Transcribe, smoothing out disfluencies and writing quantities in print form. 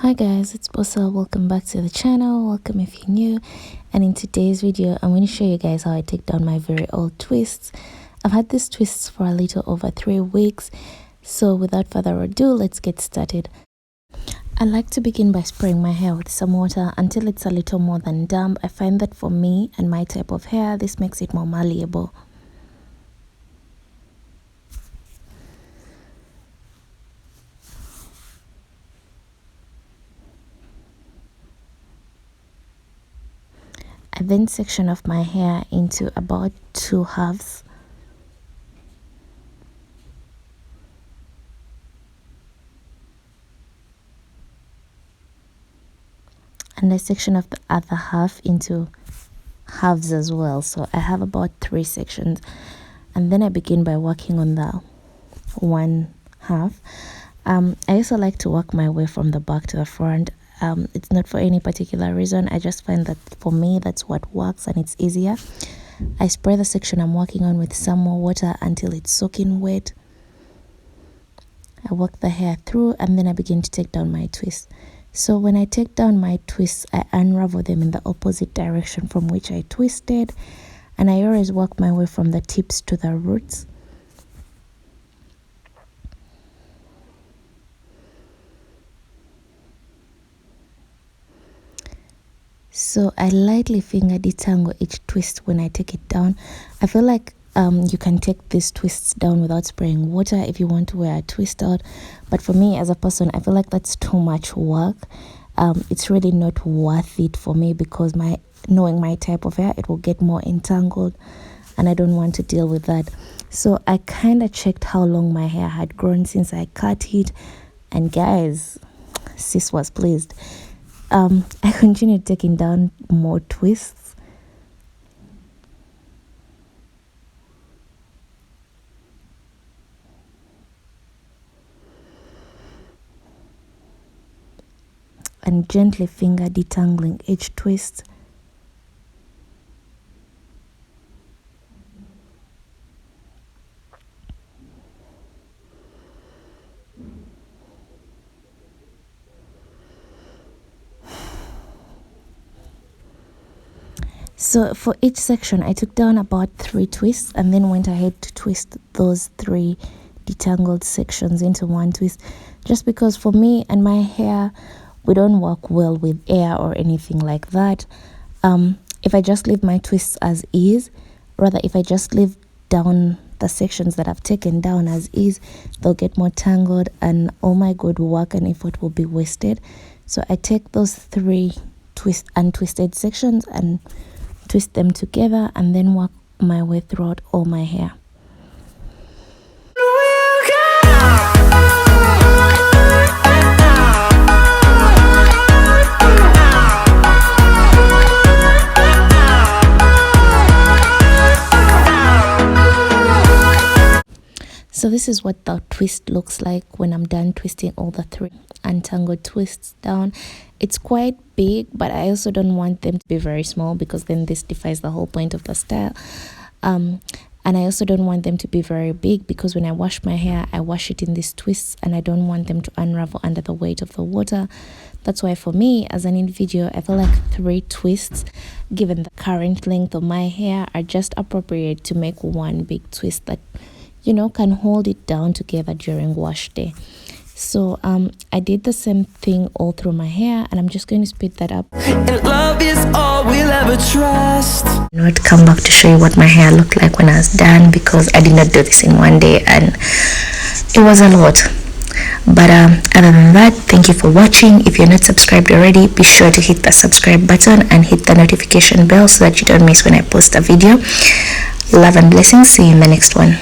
Hi guys, it's Bosa. Welcome back to the channel. Welcome if you're new. And in today's video, I'm going to show you guys how I take down my very old twists. I've had these twists for a little over 3 weeks. So without further ado, let's get started. I like to begin by spraying my hair with some water until it's a little more than damp. I find that for me and my type of hair, this makes it more malleable. I then section off my hair into about 2 halves. And I section off the other half into halves as well. So I have about 3 sections. And then I begin by working on the one half. I also like to work my way from the back to the front. It's not for any particular reason. I just find that for me that's what works and it's easier. I spray the section I'm working on with some more water until it's soaking wet. I work the hair through and then I begin to take down my twists. So when I take down my twists, I unravel them in the opposite direction from which I twisted, and I always work my way from the tips to the roots. So I lightly finger detangle each twist when I take it down. I feel like you can take these twists down without spraying water if you want to wear a twist out. But for me as a person, I feel like that's too much work. It's really not worth it for me because knowing my type of hair, it will get more entangled and I don't want to deal with that. So I kind of checked how long my hair had grown since I cut it. And guys, sis was pleased. I continued taking down more twists. And gently finger detangling each twist. So for each section, I took down about 3 twists and then went ahead to twist those 3 detangled sections into one twist. Just because for me and my hair, we don't work well with air or anything like that. If I just leave my twists as is, rather if I just leave down the sections that I've taken down as is, they'll get more tangled and all my good work and effort will be wasted. So I take those 3 untwisted sections and twist them together and then work my way throughout all my hair. So this is what the twist looks like when I'm done twisting all the 3 untangled twists down. It's quite big, but I also don't want them to be very small because then this defies the whole point of the style. And I also don't want them to be very big because when I wash my hair, I wash it in these twists and I don't want them to unravel under the weight of the water. That's why for me as an individual, I feel like 3 twists, given the current length of my hair, are just appropriate to make one big twist that, you know, can hold it down together during wash day. So I did the same thing all through my hair and I'm just going to speed that up. And love is all we'll ever trust. Not come back to show you what my hair looked like when I was done because I did not do this in one day and it was a lot. But other than that, thank you for watching. If you're not subscribed already, be sure to hit the subscribe button and hit the notification bell so that you don't miss when I post a video. Love and blessings. See you in the next one.